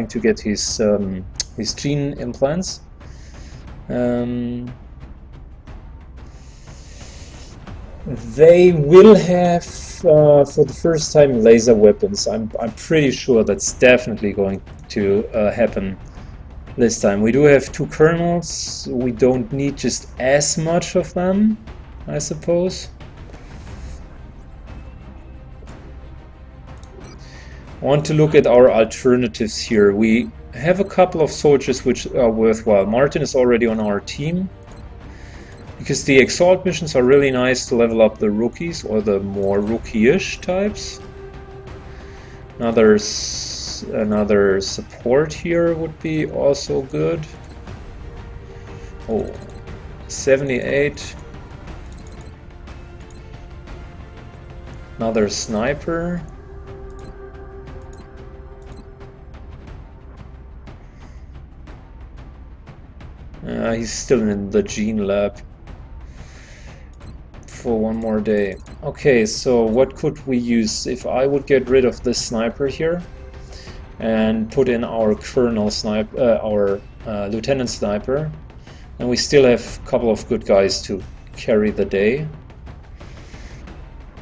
trying to get his gene implants. They will have, for the first time, laser weapons. I'm pretty sure that's definitely going to happen this time. We do have 2 kernels. We don't need just as much of them, I suppose. I want to look at our alternatives here. We have a couple of soldiers which are worthwhile. Martin is already on our team, because the Exalt missions are really nice to level up the rookies or the more rookie-ish types. Another support here would be also good. Oh, 78. Another sniper. He's still in the gene lab for one more day. Okay, so what could we use? If I would get rid of this sniper here and put in our colonel sniper, our lieutenant sniper, and we still have a couple of good guys to carry the day.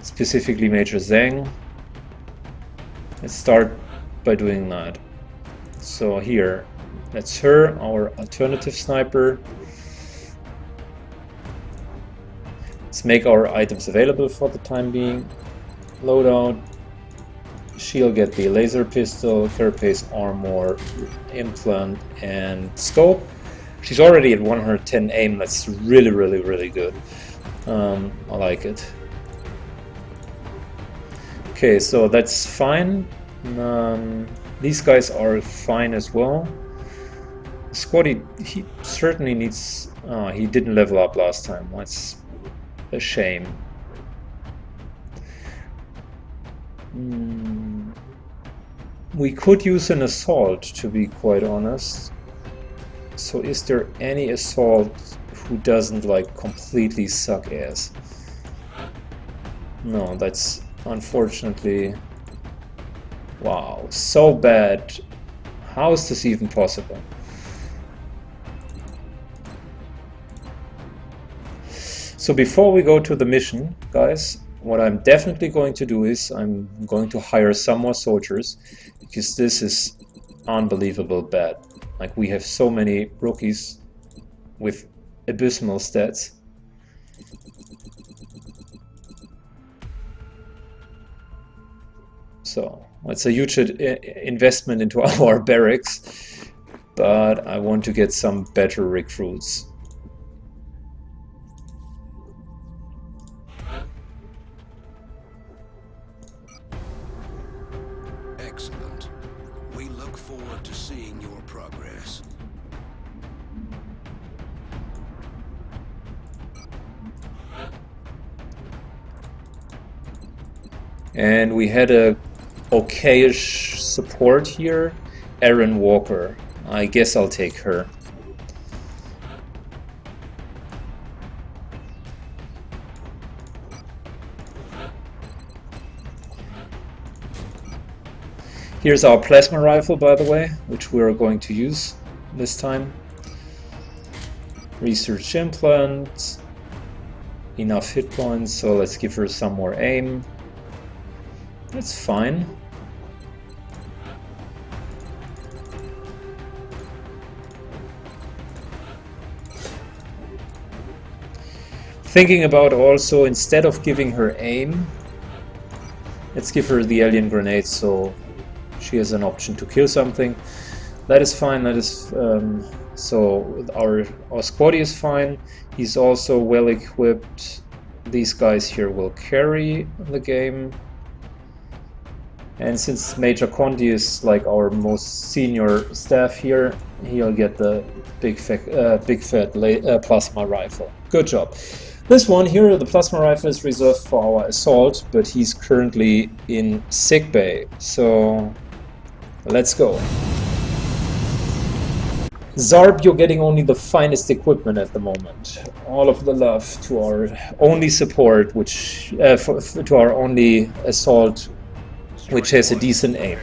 Specifically Major Zhang. Let's start by doing that. So here, that's her, our alternative sniper. Let's make our items available for the time being. Loadout. She'll get the laser pistol, carapace armor, implant, and scope. She's already at 110 aim. That's really, really, really good. I like it. Okay, so that's fine. These guys are fine as well. Squatty, he certainly needs... he didn't level up last time. That's a shame. We could use an assault, to be quite honest. So is there any assault who doesn't like completely suck ass? No, that's unfortunately... Wow, so bad. How is this even possible? So before we go to the mission, guys, what I'm definitely going to do is I'm going to hire some more soldiers, because this is unbelievable bad. Like, we have so many rookies with abysmal stats. So it's a huge investment into our barracks, but I want to get some better recruits. Excellent. We look forward to seeing your progress. And we had a okayish support here, Erin Walker. I guess I'll take her. Here's our plasma rifle, by the way, which we are going to use this time. Research implant. Enough hit points, so let's give her some more aim. That's fine. Thinking about also, instead of giving her aim, let's give her the alien grenade so she has an option to kill something. That is fine. That is so our squaddy is fine. He's also well equipped. These guys here will carry the game. And since Major Condi is like our most senior staff here, he'll get the big fat plasma rifle. Good job. This one here, the plasma rifle, is reserved for our assault, but he's currently in sickbay. So let's go. Zarb, you're getting only the finest equipment at the moment. All of the love to our only support, which to our only assault, which has a decent aim.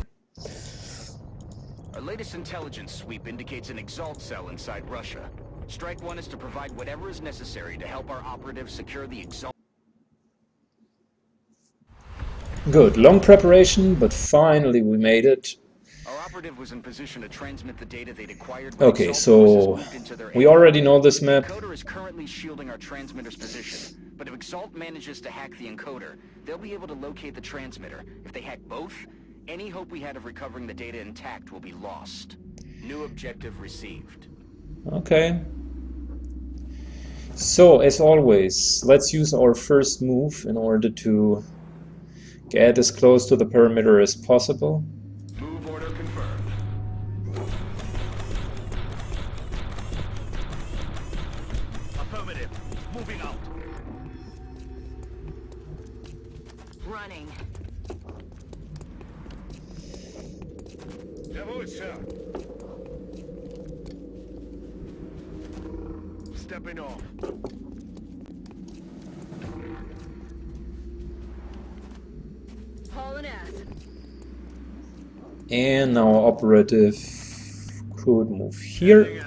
This intelligence sweep indicates an Exalt cell inside Russia. Strike One is to provide whatever is necessary to help our operatives secure the Exalt. Good. Long preparation, but finally we made it. Our operative was in position to transmit the data they'd acquired when Okay, Exalt so forces moved into their we area. already know this map. The encoder is currently shielding our transmitter's position, but if Exalt manages to hack the encoder, they'll be able to locate the transmitter. If they hack both, any hope we had of recovering the data intact will be lost. New objective received. Okay. So, as always, let's use our first move in order to get as close to the perimeter as possible. Move order confirmed. Affirmative. Moving out. Running. Stepping off. Hauling ass. And our operative could move here.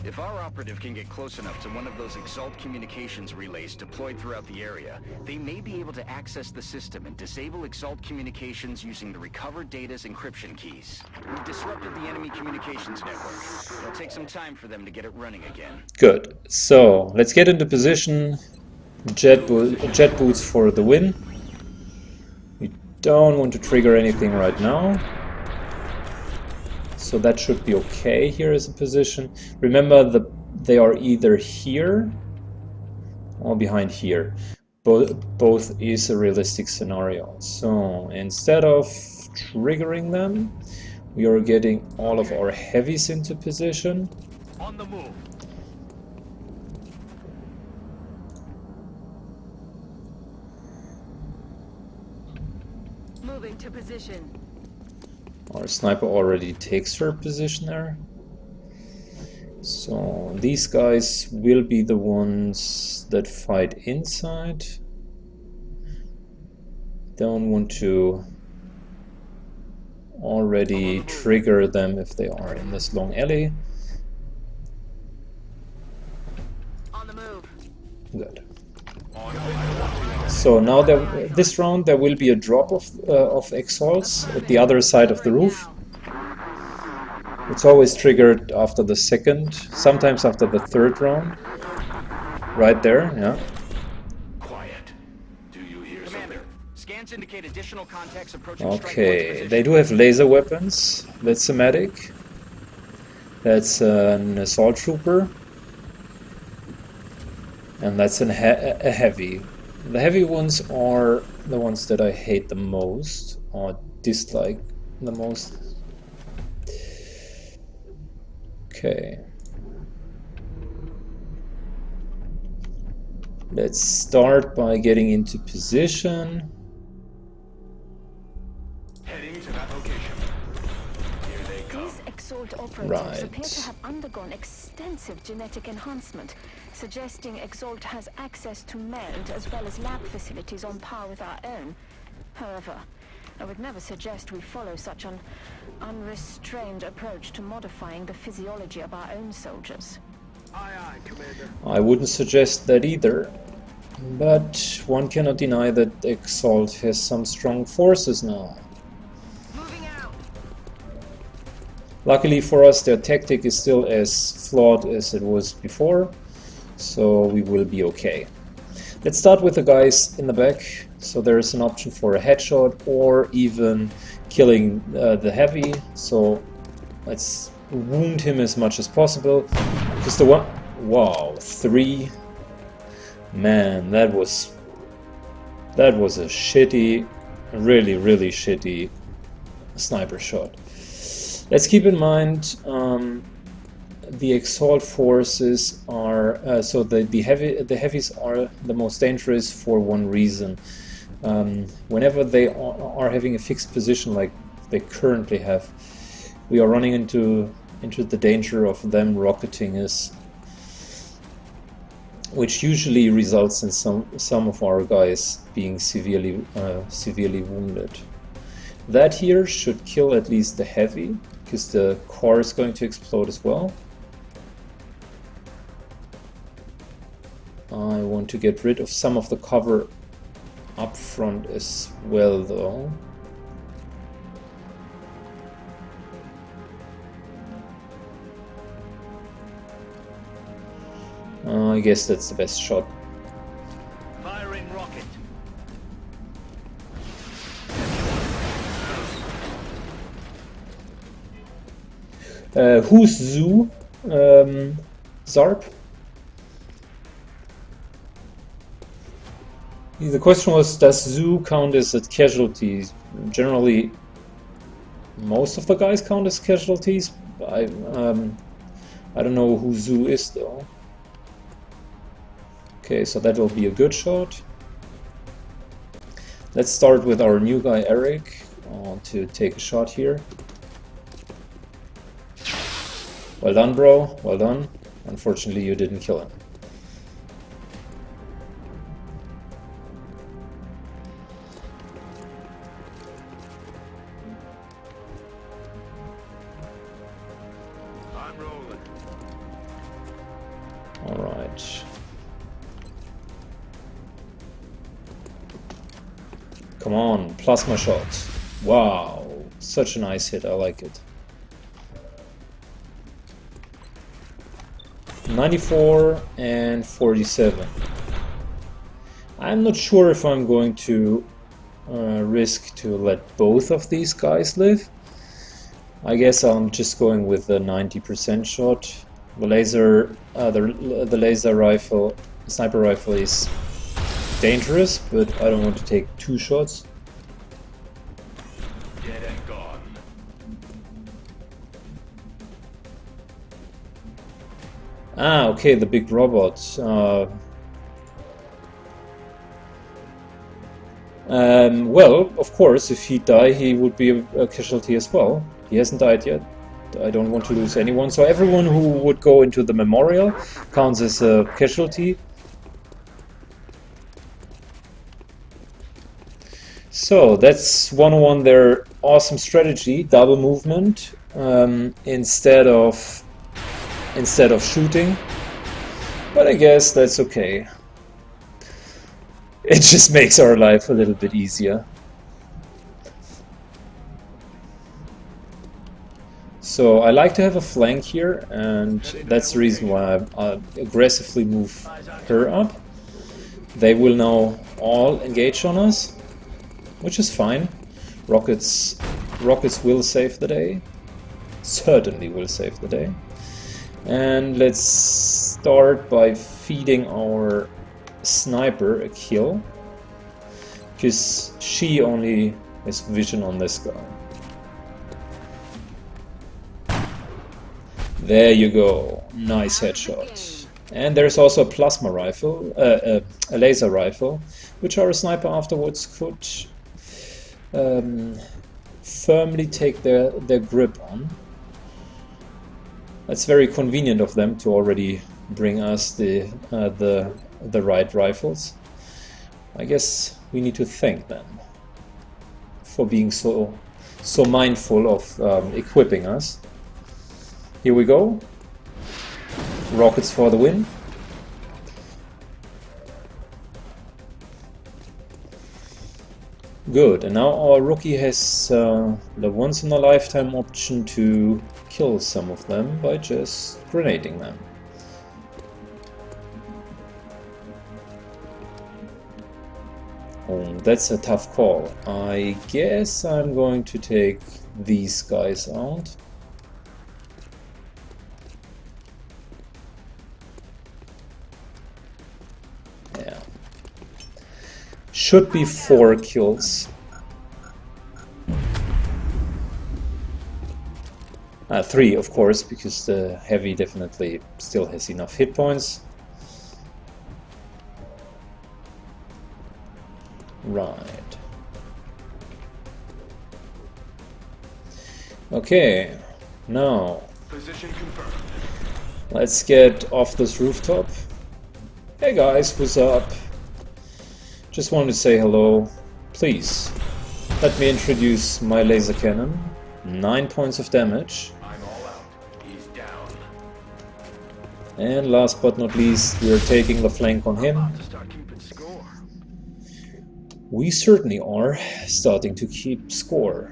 If our operative can get close enough to one of those Exalt communications relays deployed throughout the area, they may be able to access the system and disable Exalt communications using the recovered data's encryption keys. We've disrupted the enemy communications network. It'll take some time for them to get it running again. Good. So, let's get into position. Jet boots for the win. We don't want to trigger anything right now. So that should be okay here as a position. Remember, they are either here or behind here. Both is a realistic scenario. So instead of triggering them, we are getting all of our heavies into position. On the move. Moving to position. Our sniper already takes her position there. So these guys will be the ones that fight inside. Don't want to already trigger them if they are in this long alley. On the move. Good. So now this round there will be a drop of Exalts at the other side of the roof. It's always triggered after the second, sometimes after the third round. Right there, yeah. Quiet. Do you hear something? Scans indicate additional contacts approaching. Okay, they do have laser weapons. That's a medic. That's an assault trooper. And that's a heavy. The heavy ones are the ones that I hate the most or dislike the most. Okay. Let's start by getting into position. Heading to that location. Here they come. These Exalt operatives appear to Right. have undergone extensive genetic enhancement, suggesting Exalt has access to meld as well as lab facilities on par with our own. However, I would never suggest we follow such an unrestrained approach to modifying the physiology of our own soldiers. Aye, aye, Commander. I wouldn't suggest that either. But one cannot deny that Exalt has some strong forces now. Moving out. Luckily for us, their tactic is still as flawed as it was before, so we will be okay. Let's start with the guys in the back. So there is an option for a headshot or even killing the heavy. So let's wound him as much as possible. Because the one... Wow, 3... Man, that was a shitty, really shitty sniper shot. Let's keep in mind the Exalt forces are so the heavies are the most dangerous for one reason. Whenever they are having a fixed position like they currently have, we are running into the danger of them rocketing us, which usually results in some of our guys being severely wounded. That here should kill at least the heavy, because the core is going to explode as well. I want to get rid of some of the cover up front as well, though. I guess that's the best shot. Firing rocket. Who's Zoo? Zarp? The question was, does Zoo count as a casualty? Generally, most of the guys count as casualties. I don't know who Zoo is, though. Okay, so that will be a good shot. Let's start with our new guy Eric to take a shot here. Well done, bro. Well done. Unfortunately, you didn't kill him. I'm rolling. All right. Come on, plasma shot. Wow, such a nice hit, I like it. 94 and 47. I'm not sure if I'm going to risk to let both of these guys live. I guess I'm just going with the 90% shot. The laser, the laser rifle, sniper rifle is dangerous, but I don't want to take 2 shots. Dead and gone. Ah, okay, the big robot. Well, of course, if he'd die, he would be a casualty as well. He hasn't died yet. I don't want to lose anyone. So everyone who would go into the memorial counts as a casualty. So that's 101 their awesome strategy, double movement instead of shooting. But I guess that's okay. It just makes our life a little bit easier. So I like to have a flank here, and that's the reason why I aggressively move her up. They will now all engage on us, which is fine. Rockets will save the day. Certainly will save the day. And let's start by feeding our sniper a kill, because she only has vision on this guy. There you go, nice headshot. And there's also a plasma rifle, a laser rifle, which our sniper afterwards could firmly take their grip on. That's very convenient of them to already bring us the right rifles. I guess we need to thank them for being so mindful of equipping us. Here we go. Rockets for the win. Good, and now our rookie has the once-in-a-lifetime option to kill some of them by just grenading them. Oh, that's a tough call. I guess I'm going to take these guys out. Yeah. Should be 4 kills. 3, of course, because the heavy definitely still has enough hit points. Right. Okay, now Position confirmed. let's get off this rooftop. Hey guys, what's up? Just wanted to say hello. Please, Let me introduce my laser cannon. 9 points of damage. I'm all out. He's down. And last but not least, we are taking the flank on him. To start keeping score. We certainly are starting to keep score.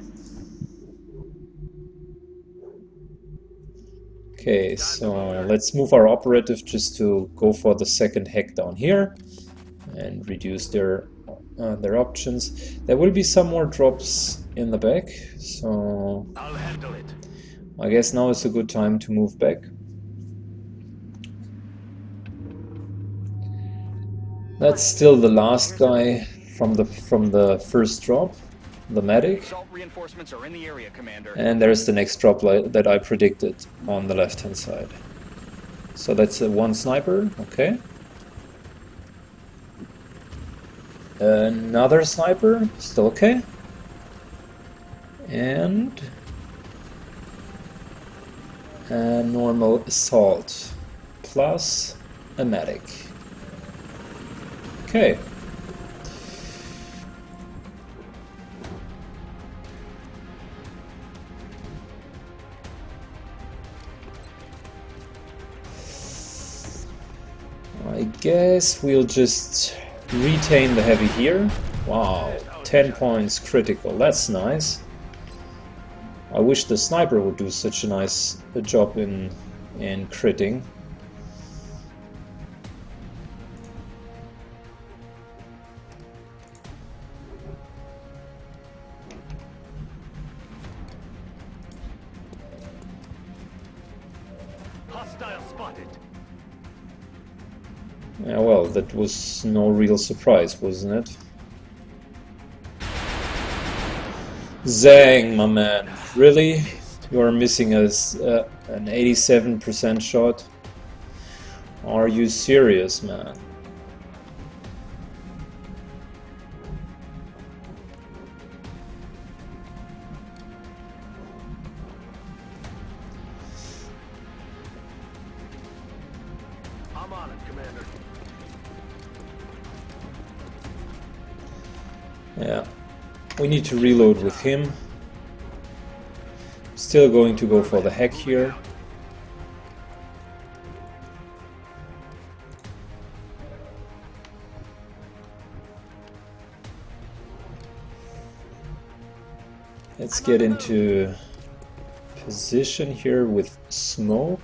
Okay, so let's move our operative just to go for the second hack down here and reduce their options. There will be some more drops in the back, so I'll handle it. I guess now is a good time to move back. That's still the last guy from the first drop, the medic. Exalt reinforcements are in the area, Commander. And there's the next drop that I predicted on the left hand side. So that's one sniper, okay. Another sniper, still okay. And a normal assault plus a medic. Okay. I guess we'll just retain the heavy here. Wow, 10 points critical, that's nice. I wish the sniper would do such a nice job in critting. Hostile spotted. Yeah, well, that was no real surprise, wasn't it? Zang, my man. Really? You are missing us an 87% shot? Are you serious, man? I'm on it, Commander. Yeah. We need to reload with him. Still going to go for the hack here. Let's get into position here with smoke.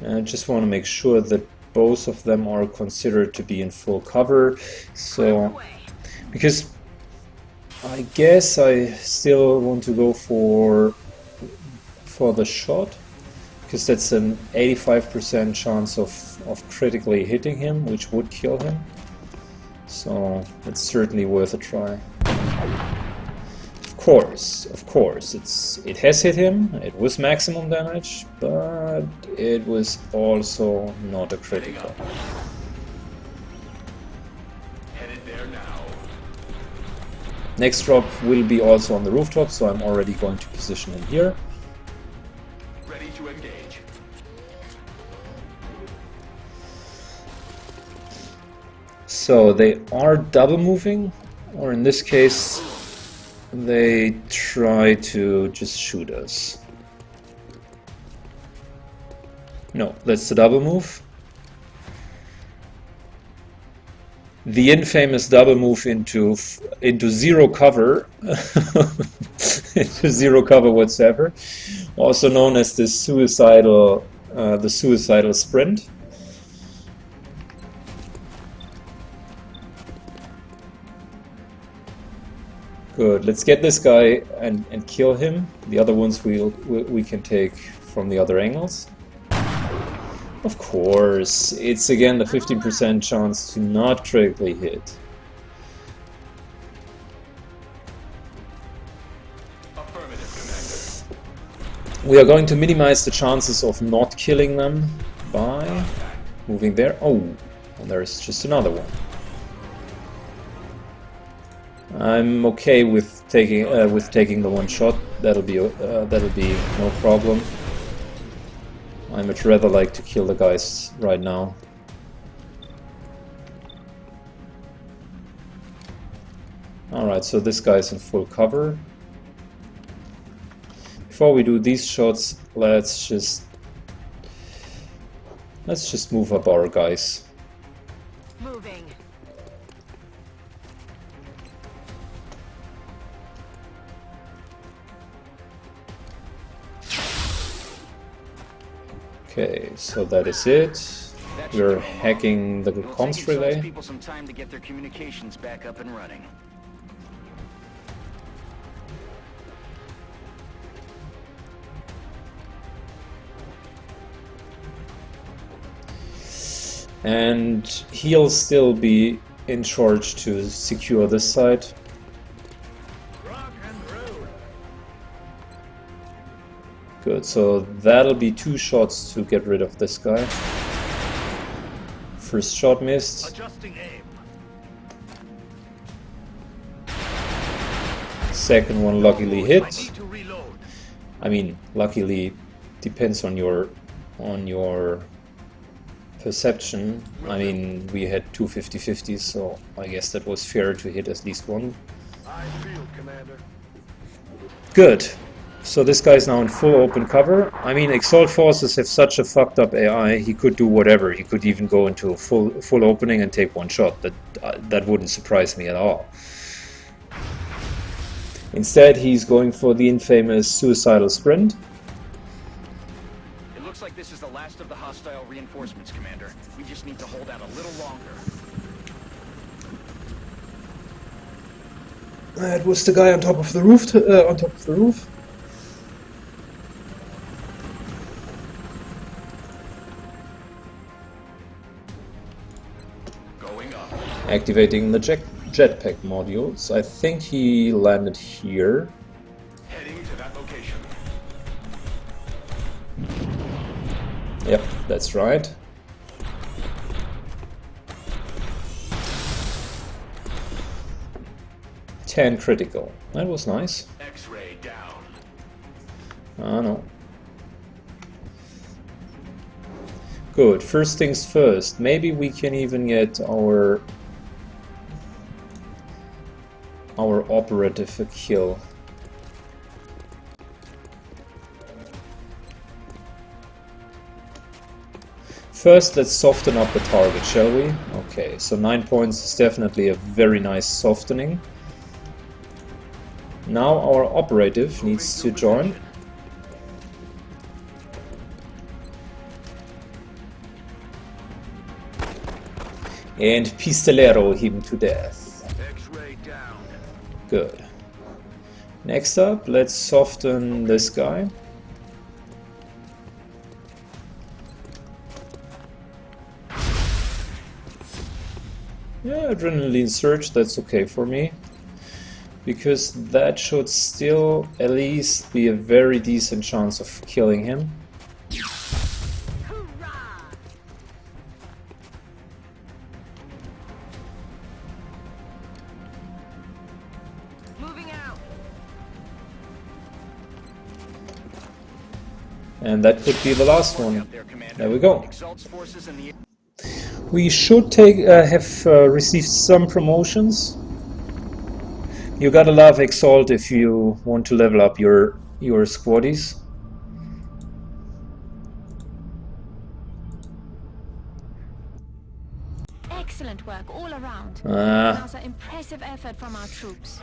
And I just want to make sure that both of them are considered to be in full cover. So, because I guess I still want to go for the shot, because that's an 85% chance of critically hitting him, which would kill him. So it's certainly worth a try. Of course, it has hit him. It was maximum damage, but it was also not a critical. Headed there now. Next drop will be also on the rooftop, so I'm already going to position him here. Ready to engage. So they are double moving, or in this case they try to just shoot us. No, that's the double move. The infamous double move into zero cover, into zero cover whatsoever, also known as the suicidal sprint. Good. Let's get this guy and kill him. The other ones we can take from the other angles. Of course, it's again the 15% chance to not critically hit. Affirmative, Commander. We are going to minimize the chances of not killing them by moving there. Oh, and there's just another one. I'm okay with taking the one shot. That'll be no problem. I much rather like to kill the guys right now. Alright, so this guy's in full cover. Before we do these shots, let's just move up our guys. Moving. Okay, so that is it. We're hacking the comms relay. People some time to get their communications back up and running. And he'll still be in charge to secure this side. Good, so that'll be 2 shots to get rid of this guy. First shot missed. Adjusting aim. Second one luckily I hit. need to reload. I mean, luckily depends on your perception. I mean, we had 2 50-50s, so I guess that was fair to hit at least one. I feel, Commander. Good. So this guy's now in full open cover. I mean, Exalt forces have such a fucked up AI, he could do whatever. He could even go into a full opening and take 1 shot. That wouldn't surprise me at all. Instead, he's going for the infamous suicidal sprint. It looks like this is the last of the hostile reinforcements, Commander. We just need to hold out a little longer. It was the guy on top of the roof. Going up. Activating the jetpack modules. I think he landed here. Heading to that location. Yep, that's right. Ten critical. That was nice. X-ray down. Ah, no. Good. First things first. Maybe we can even get our operative a kill. First, let's soften up the target, shall we? Okay, so 9 points is definitely a very nice softening. Now our operative needs to join. And pistolero him to death. X-ray down. Good. Next up, let's soften this guy. Yeah, adrenaline surge, that's okay for me. Because that should still at least be a very decent chance of killing him. Moving out. And that could be the last one. There we go. Exalt's forces in the We should have received some promotions. You gotta love Exalt if you want to level up your squaddies. Excellent work all around. Another impressive effort from our troops.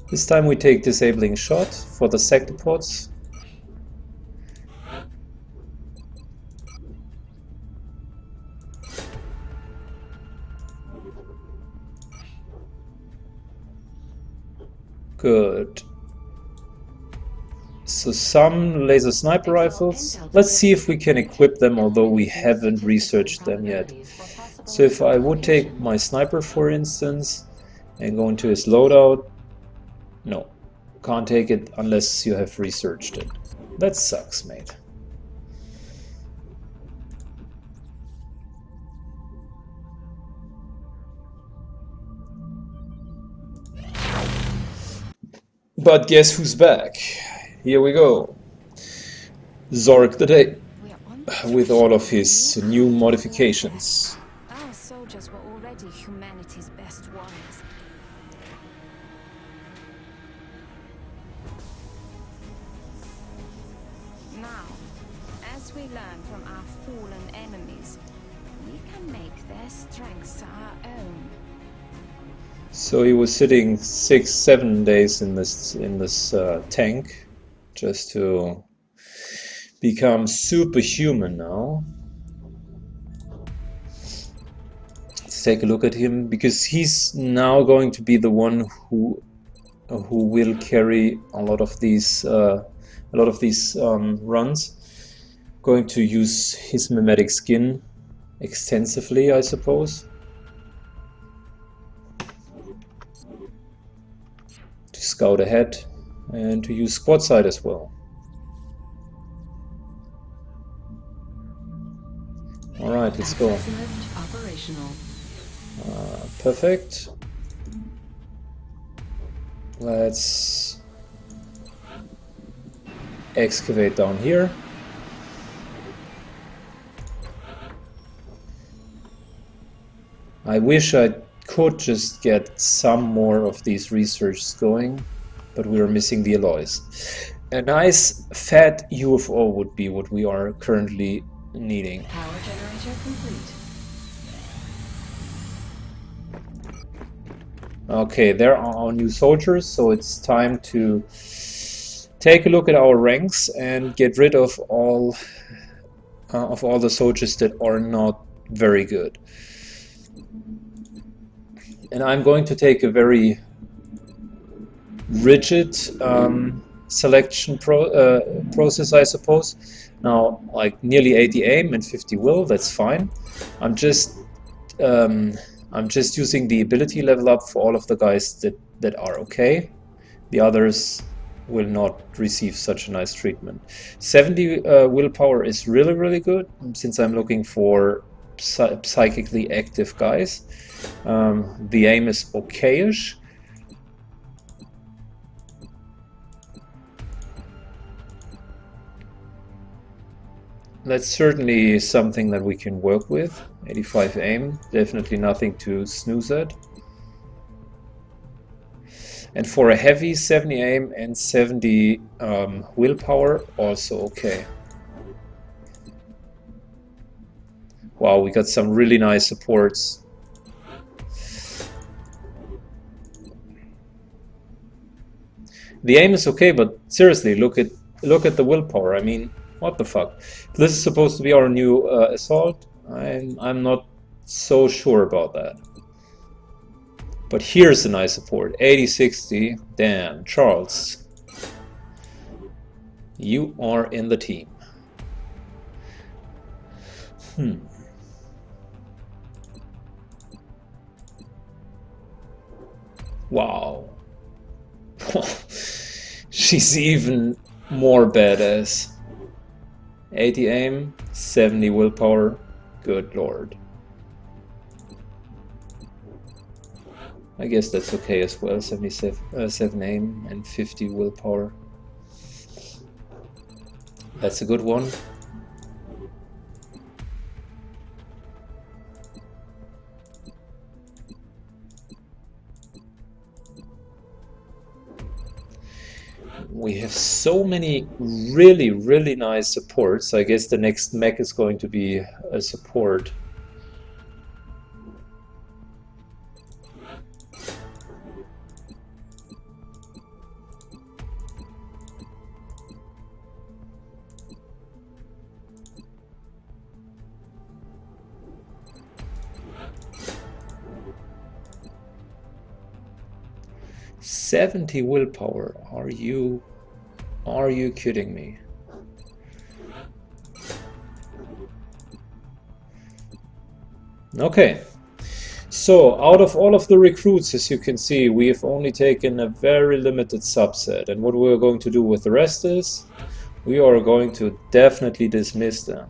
This time we take disabling shot for the sectopods. Good. So some laser sniper rifles. Let's see if we can equip them, although we haven't researched them yet. So if I would take my sniper, for instance, and go into his loadout, no, can't take it unless you have researched it. That sucks, mate. But guess who's back? Here we go. Zork the Day, with all of his new modifications. Our soldiers were already humanity's best we learn from our fallen enemies, we can make their strengths our own. So he was sitting 6-7 days in this tank just to become superhuman now. Let's take a look at him, because he's now going to be the one who will carry a lot of these runs. Going to use his mimetic skin extensively, I suppose, to scout ahead and to use squad sight as well. Alright, let's go. Operational. Perfect. Let's excavate down here. I wish I could just get some more of these researches going, but we are missing the alloys. A nice fat UFO would be what we are currently needing. Power generator complete. Okay, there are our new soldiers, so it's time to take a look at our ranks and get rid of all the soldiers that are not very good. And I'm going to take a very rigid selection process, I suppose. Now, like nearly 80 aim and 50 will, that's fine. I'm just using the ability level up for all of the guys that are okay. The others will not receive such a nice treatment. 70 willpower is really, really good, since I'm looking for psychically active guys. The aim is okayish. That's certainly something that we can work with. 85 aim, definitely nothing to snooze at. And for a heavy, 70 aim and 70 willpower, also okay. Wow, we got some really nice supports. The aim is okay, but seriously, look at the willpower. I mean, what the fuck? This is supposed to be our new assault. I'm not so sure about that. But here's a nice support. 80-60. Damn, Charles. You are in the team. Wow. She's even more badass. 80 aim, 70 willpower. Good lord. I guess that's okay as well. 77 aim and 50 willpower. That's a good one. We have so many really, really nice supports. I guess the next mech is going to be a support. "70 willpower. Are you kidding me?" Okay. So, out of all of the recruits, as you can see, we have only taken a very limited subset. And what we're going to do with the rest is, we are going to definitely dismiss them.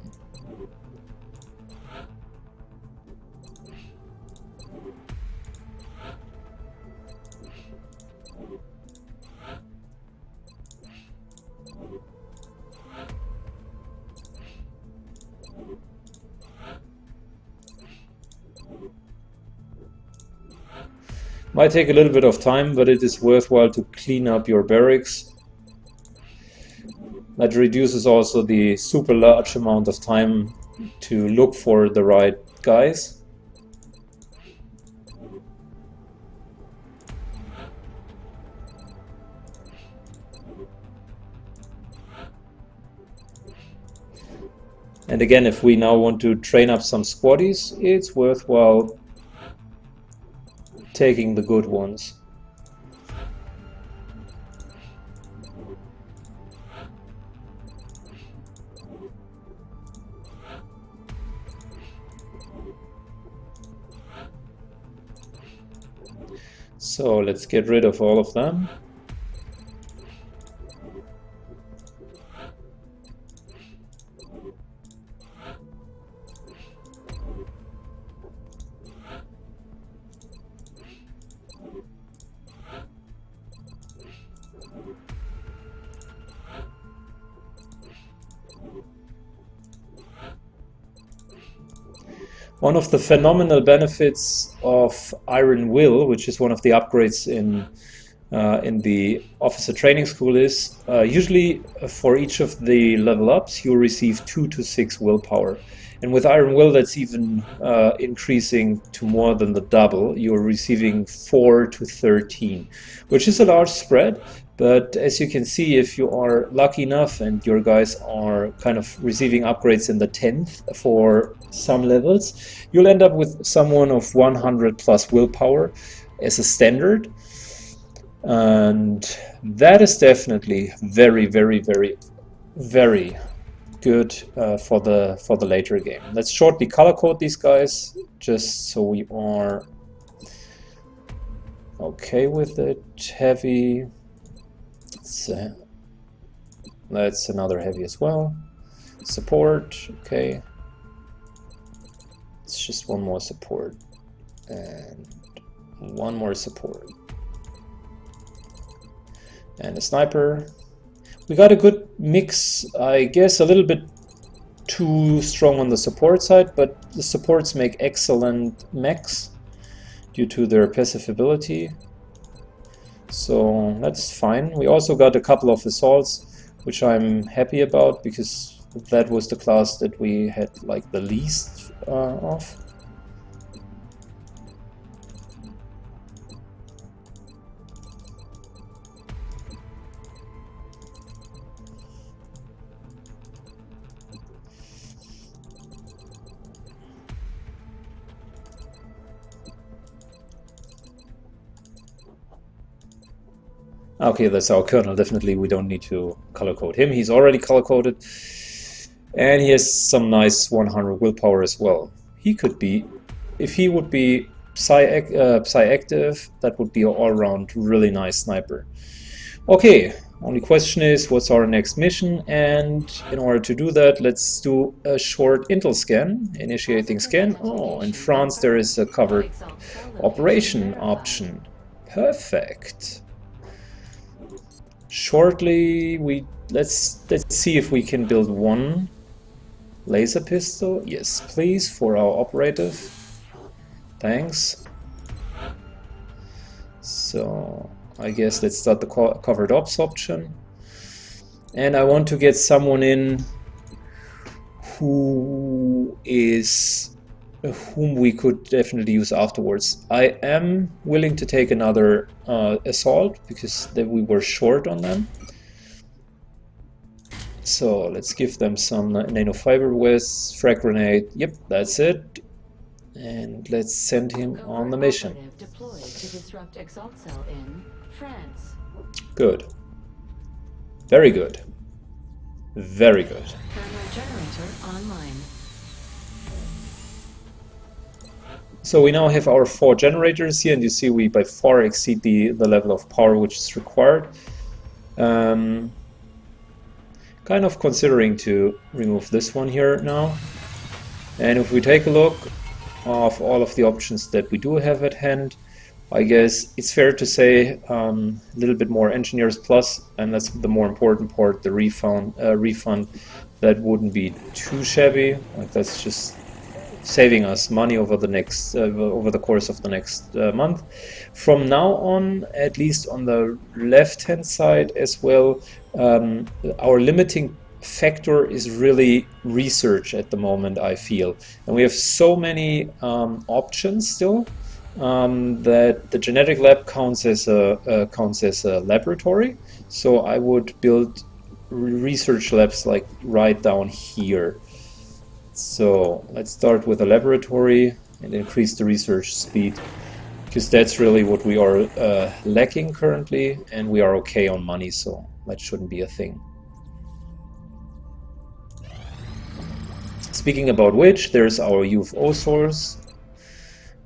Might take a little bit of time, but it is worthwhile to clean up your barracks. That reduces also the super large amount of time to look for the right guys. And again, if we now want to train up some squaddies, it's worthwhile taking the good ones. So let's get rid of all of them. One of the phenomenal benefits of Iron Will, which is one of the upgrades in the officer training school, is usually for each of the level ups you receive 2 to 6 willpower, and with Iron Will that's even increasing to more than the double. You're receiving 4 to 13, which is a large spread. But as you can see, if you are lucky enough and your guys are kind of receiving upgrades in the 10th for some levels, you'll end up with someone of 100 plus willpower as a standard. And that is definitely very, very, very, very good for the later game. Let's shortly color code these guys, just so we are okay with it. Heavy. That's another heavy as well. Support, okay. It's just one more support and one more support. And a sniper. We got a good mix, I guess a little bit too strong on the support side, but the supports make excellent mechs due to their passive ability. So that's fine. We also got a couple of assaults, which I'm happy about, because that was the class that we had like the least of. Okay, that's our colonel. Definitely we don't need to color code him. He's already color coded. And he has some nice 100 willpower as well. He could be, if he would be Psy active, that would be an all-round really nice sniper. Okay, only question is what's our next mission, and in order to do that, let's do a short intel scan. Initiating scan. Oh, in France there is a covered operation option. Perfect. Shortly, let's see if we can build one laser pistol. Yes, please, for our operative. Thanks. So I guess let's start the covered ops option. And I want to get someone in whom we could definitely use afterwards. I am willing to take another assault, because we were short on them. So let's give them some nanofiber with frag grenade. Yep, that's it. And let's send him on the mission. Deployed to disrupt Exalt cell in France. Good. Very good. Very good. Camera generator online. So we now have our 4 generators here, and you see we by far exceed the level of power which is required. Kind of considering to remove this one here now. And if we take a look of all of the options that we do have at hand, I guess it's fair to say a little bit more engineers plus, and that's the more important part, the refund. That wouldn't be too shabby. Like, that's just saving us money over the next over the course of the next month. From now on, at least on the left-hand side as well, our limiting factor is really research at the moment, I feel, and we have so many options still that the genetic lab counts as a laboratory. So I would build research labs like right down here. So let's start with a laboratory and increase the research speed, because that's really what we are lacking currently, and we are okay on money, so that shouldn't be a thing. Speaking about which, there's our UFO source.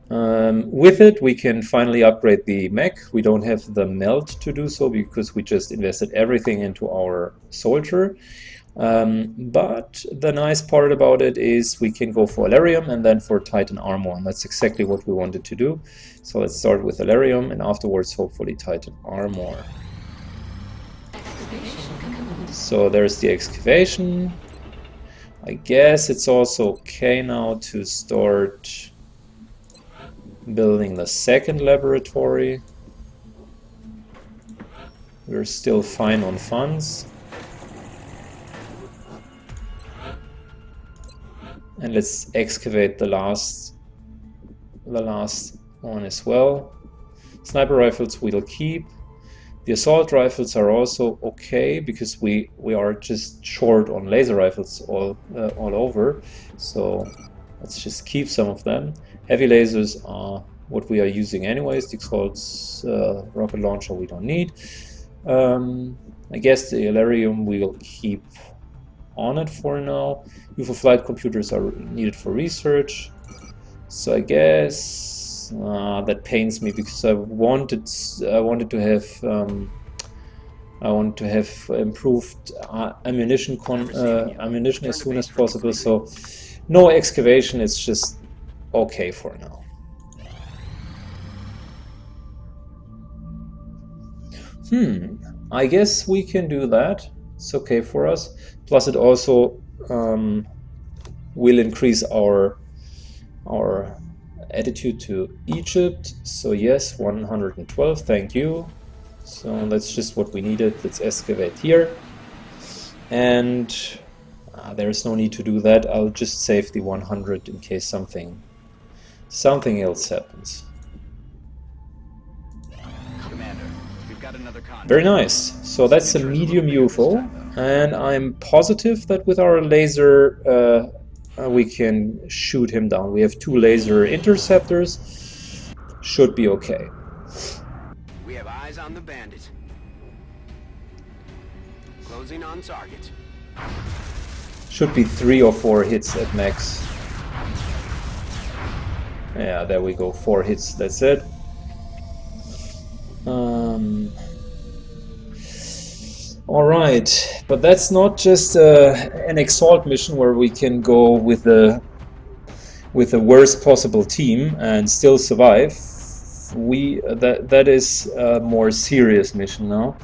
With it, we can finally upgrade the mech. We don't have the meld to do so because we just invested everything into our soldier. But the nice part about it is we can go for Alarium and then for Titan Armor, and that's exactly what we wanted to do. So let's start with Alarium and afterwards hopefully Titan Armor. So there's the excavation. I guess it's also okay now to start building the second laboratory. We're still fine on funds. And let's excavate the last one as well. Sniper rifles we'll keep. The assault rifles are also okay because we are just short on laser rifles all over. So let's just keep some of them. Heavy lasers are what we are using anyways. The Exalt's rocket launcher we don't need. I guess the Alarium we'll keep on it for now. UFO flight computers are needed for research. So I guess that pains me because I wanted to have improved ammunition as soon as possible. So no excavation. It's just okay for now. I guess we can do that. It's okay for us. Plus it also will increase our attitude to Egypt. So yes, 112, thank you. So that's just what we needed. Let's excavate here. And there's no need to do that. I'll just save the 100 in case something else happens. Commander, we've got another Very nice. So that's a medium UFO, and I'm positive that with our laser we can shoot him down. We have 2 laser interceptors. Should be okay. We have eyes on the bandit. Closing on target. Should be 3 or 4 hits at max. Yeah, there we go. 4 hits. That's it. Alright, but that's not just an Exalt mission where we can go with the worst possible team and still survive. That is a more serious mission now.